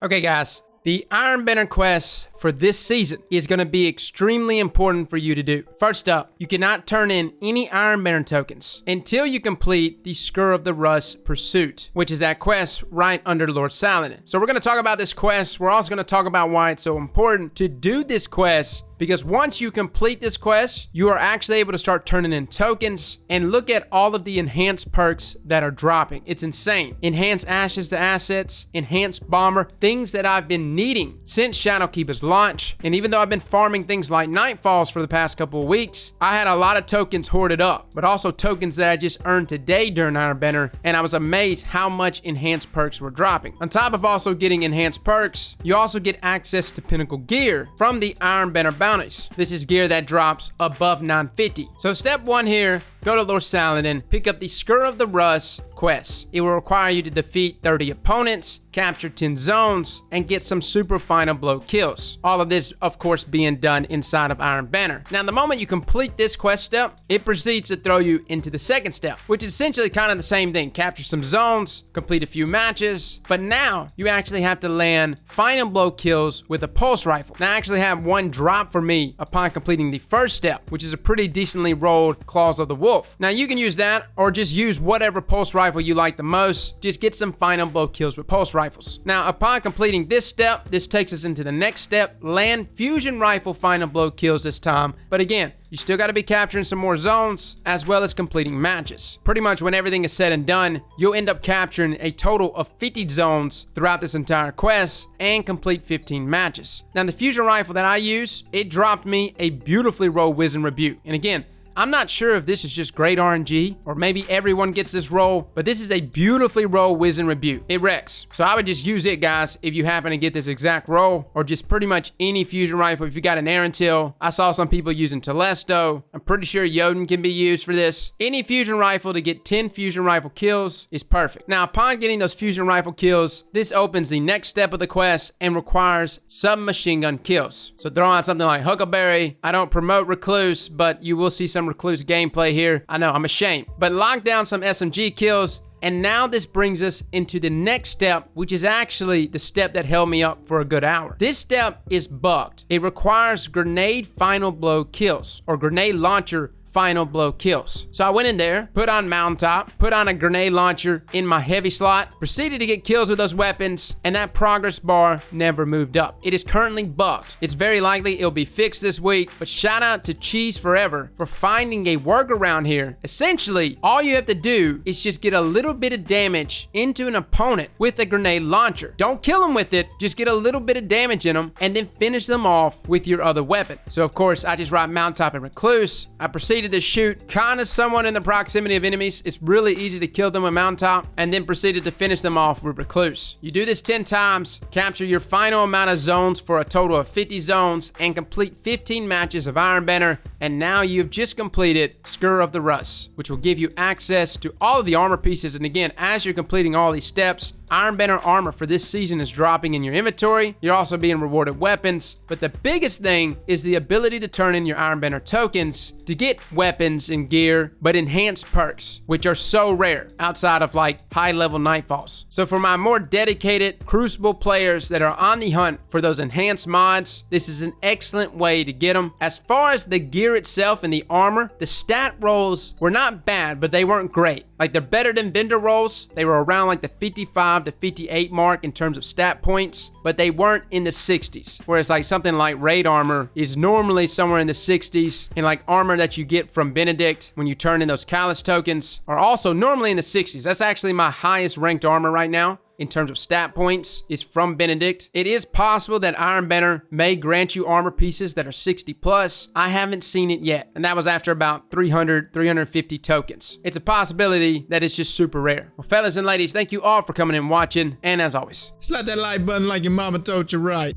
Okay guys, the Iron Banner quest for this season is going to be extremely important for you to do. First up, you cannot turn in any Iron Banner tokens until you complete the Scourge of the Rust Pursuit, which is that quest right under Lord Saladin. So we're going to talk about this quest. We're also going to talk about why it's so important to do this quest, because once you complete this quest, you are actually able to start turning in tokens and look at all of the enhanced perks that are dropping. It's insane. Enhanced Ashes to Assets, Enhanced Bomber, things that I've been needing since Shadowkeep has launched. And even though I've been farming things like Nightfalls for the past couple of weeks, I had a lot of tokens hoarded up, but also tokens that I just earned today during Iron Banner, and I was amazed how much enhanced perks were dropping. On top of also getting enhanced perks, you also get access to Pinnacle gear from the Iron Banner bounties. This is gear that drops above 950. So step one here, go to Lord Saladin, pick up the Scourge of the Rust quest. It will require you to defeat 30 opponents, capture 10 zones, and get some super final blow kills. All of this, of course, being done inside of Iron Banner. Now, the moment you complete this quest step, it proceeds to throw you into the second step, which is essentially kind of the same thing. Capture some zones, complete a few matches, but now you actually have to land final blow kills with a pulse rifle. Now, I actually have one drop for me upon completing the first step, which is a pretty decently rolled Claws of the Wolf. Now, you can use that or just use whatever pulse rifle you like the most. Just get some final blow kills with pulse rifles. Now, upon completing this step, this takes us into the next step. Land fusion rifle final blow kills this time. But again, you still got to be capturing some more zones as well as completing matches. Pretty much when everything is said and done, you'll end up capturing a total of 50 zones throughout this entire quest and complete 15 matches. Now, the fusion rifle that I use, it dropped me a beautifully rolled Wiz and Rebuke. And again, I'm not sure if this is just great RNG or maybe everyone gets this roll, but this is a beautifully rolled Wiz and Rebuke. It wrecks. So I would just use it, guys, if you happen to get this exact roll, or just pretty much any fusion rifle. If you got an Arantil, I saw some people using Telesto. I'm pretty sure Jotun can be used for this. Any fusion rifle to get 10 fusion rifle kills is perfect. Now, upon getting those fusion rifle kills, this opens the next step of the quest and requires submachine gun kills. So throw out something like Huckleberry. I don't promote Recluse, but you will see some Recluse gameplay here. I know, I'm ashamed. But lock down some SMG kills, and now this brings us into the next step, which is actually the step that held me up for a good hour. This step is bugged. It requires grenade final blow kills, or grenade launcher final blow kills. So I went in there, put on mountaintop, put on a grenade launcher in my heavy slot, proceeded to get kills with those weapons, and that progress bar never moved up. It is currently bugged. It's very likely it'll be fixed this week, but shout out to Cheese Forever for finding a workaround here. Essentially, all you have to do is just get a little bit of damage into an opponent with a grenade launcher. Don't kill them with it, just get a little bit of damage in them, and then finish them off with your other weapon. So of course, I just ride mountaintop and Recluse. I proceeded to shoot kind of someone in the proximity of enemies. It's really easy to kill them with mountaintop, and then proceeded to finish them off with Recluse. You do this 10 times, capture your final amount of zones for a total of 50 zones, and complete 15 matches of Iron Banner, and now you've just completed Scourge of the Rust, which will give you access to all of the armor pieces. And again, as you're completing all these steps, Iron Banner armor for this season is dropping in your inventory. You're also being rewarded weapons, but the biggest thing is the ability to turn in your Iron Banner tokens to get weapons and gear, but enhanced perks, which are so rare outside of like high level Nightfalls. So for my more dedicated Crucible players that are on the hunt for those enhanced mods, this is an excellent way to get them. As far as the gear itself and the armor, the stat rolls were not bad, but they weren't great. Like, they're better than vendor rolls. They were around like the 55 to 58 mark in terms of stat points, but they weren't in the 60s. Whereas like something like raid armor is normally somewhere in the 60s, and like armor that you get from Benedict when you turn in those Callus tokens are also normally in the 60s. That's actually my highest ranked armor right now in terms of stat points is from Benedict. It is possible that Iron Banner may grant you armor pieces that are 60 plus. I haven't seen it yet, and that was after about 300, 350 tokens. It's a possibility that it's just super rare. Well, fellas and ladies, thank you all for coming and watching, and as always, slap that like button like your mama told you right.